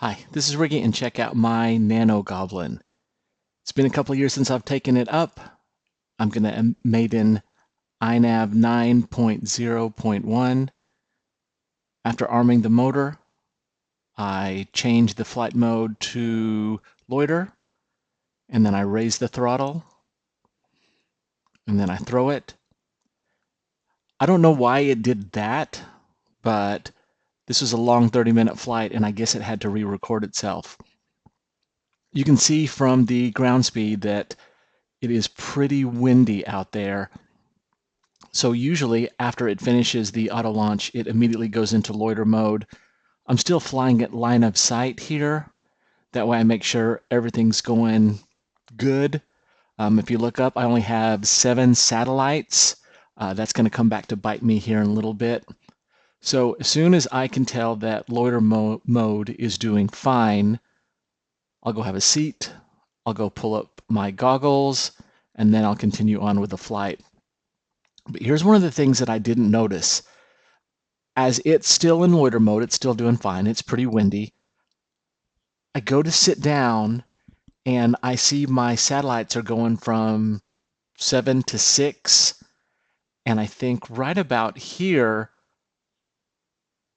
Hi, this is Ricky, and check out my Nano Goblin. It's been a couple years since I've taken it up. I'm going to Maiden inav 9.0.1. After arming the motor, I change the flight mode to loiter, and then I raise the throttle, and then I throw it. I don't know why it did that, but this was a long 30-minute flight, and I guess it had to re-record itself. You can see from the ground speed that it is pretty windy out there. So usually after it finishes the auto launch, it immediately goes into loiter mode. I'm still flying at line of sight here. That way I make sure everything's going good. If you look up, I only have 7 satellites. That's going to come back to bite me here in a little bit. So as soon as I can tell that loiter mode is doing fine, I'll go have a seat, I'll go pull up my goggles, and then I'll continue on with the flight. But here's one of the things that I didn't notice. As it's still in loiter mode, it's still doing fine, it's pretty windy. I go to sit down and I see my satellites are going from 7 to 6, and I think right about here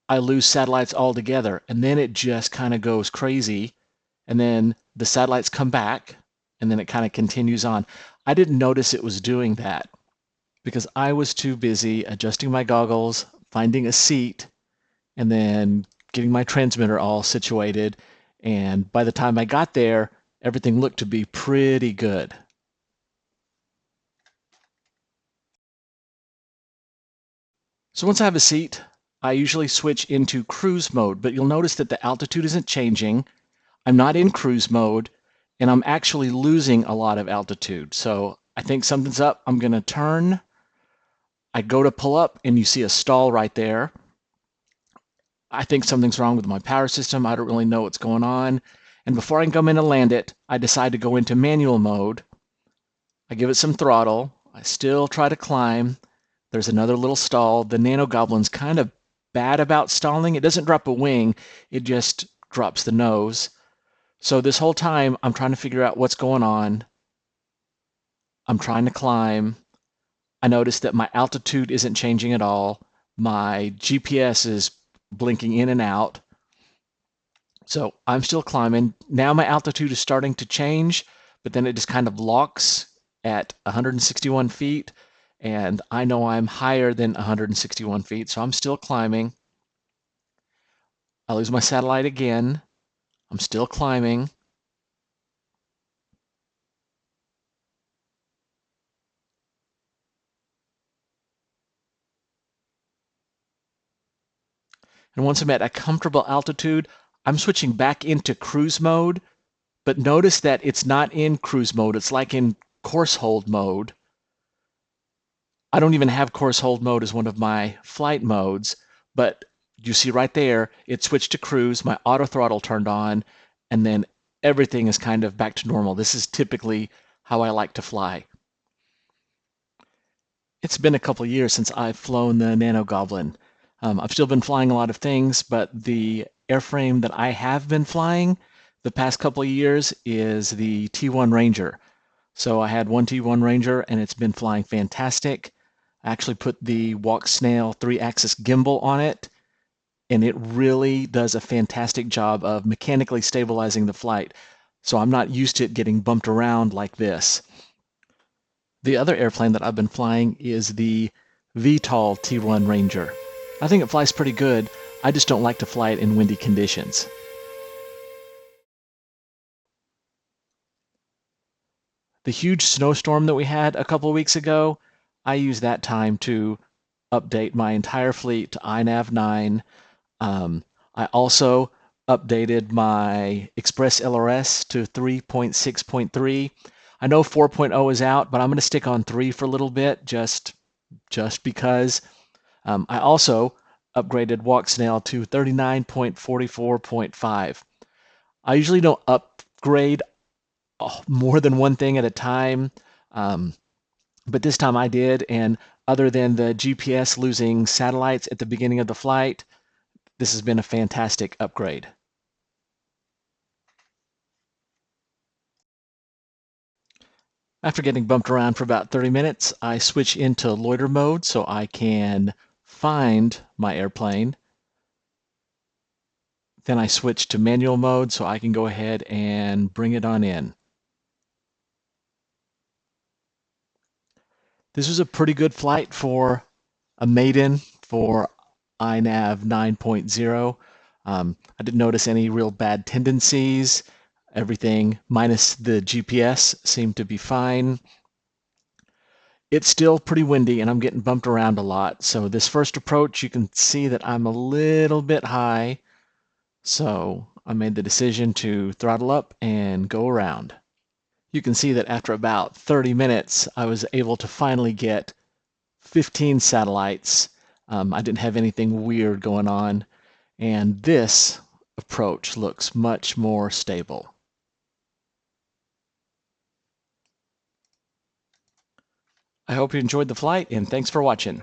I lose satellites altogether, and then it just kind of goes crazy, and then the satellites come back, and then it kind of continues on. I didn't notice it was doing that because I was too busy adjusting my goggles, finding a seat, and then getting my transmitter all situated. And by the time I got there, everything looked to be pretty good. So once I have a seat, I usually switch into cruise mode, but you'll notice that the altitude isn't changing. I'm not in cruise mode, and I'm actually losing a lot of altitude. So I think something's up. I'm going to turn. I go to pull up, and you see a stall right there. I think something's wrong with my power system. I don't really know what's going on. And before I can come in and land it, I decide to go into manual mode. I give it some throttle. I still try to climb. There's another little stall. The Nano Goblin's kind of bad about stalling. It doesn't drop a wing. It just drops the nose. So this whole time, I'm trying to figure out what's going on. I'm trying to climb. I notice that my altitude isn't changing at all. My GPS is blinking in and out. So I'm still climbing. Now my altitude is starting to change, but then it just kind of locks at 161 feet. And I know I'm higher than 161 feet, so I'm still climbing. I lose my satellite again. I'm still climbing. And once I'm at a comfortable altitude, I'm switching back into cruise mode. But notice that it's not in cruise mode. It's like in course hold mode. I don't even have course hold mode as one of my flight modes, but you see right there, it switched to cruise, my auto throttle turned on, and then everything is kind of back to normal. This is typically how I like to fly. It's been a couple years since I've flown the Nano Goblin. I've still been flying a lot of things, but the airframe that I have been flying the past couple of years is the T1 Ranger. So I had one T1 Ranger, and it's been flying fantastic. I actually put the Walksnail 3-axis gimbal on it, and it really does a fantastic job of mechanically stabilizing the flight. So I'm not used to it getting bumped around like this. The other airplane that I've been flying is the VTOL T1 Ranger. I think it flies pretty good. I just don't like to fly it in windy conditions. The huge snowstorm that we had a couple of weeks ago, I used that time to update my entire fleet to inav 9. I also updated my Express LRS to 3.6.3. I know 4.0 is out, but I'm going to stick on 3 for a little bit just because. I also upgraded Walksnail to 39.44.5. I usually don't upgrade more than one thing at a time, but this time I did, and other than the GPS losing satellites at the beginning of the flight, this has been a fantastic upgrade. After getting bumped around for about 30 minutes, I switch into loiter mode so I can find my airplane. Then I switch to manual mode so I can go ahead and bring it on in. This was a pretty good flight for a Maiden for inav 9.0. I didn't notice any real bad tendencies. Everything minus the GPS seemed to be fine. It's still pretty windy and I'm getting bumped around a lot. So this first approach, you can see that I'm a little bit high. So I made the decision to throttle up and go around. You can see that after about 30 minutes, I was able to finally get 15 satellites. I didn't have anything weird going on. And this approach looks much more stable. I hope you enjoyed the flight, and thanks for watching.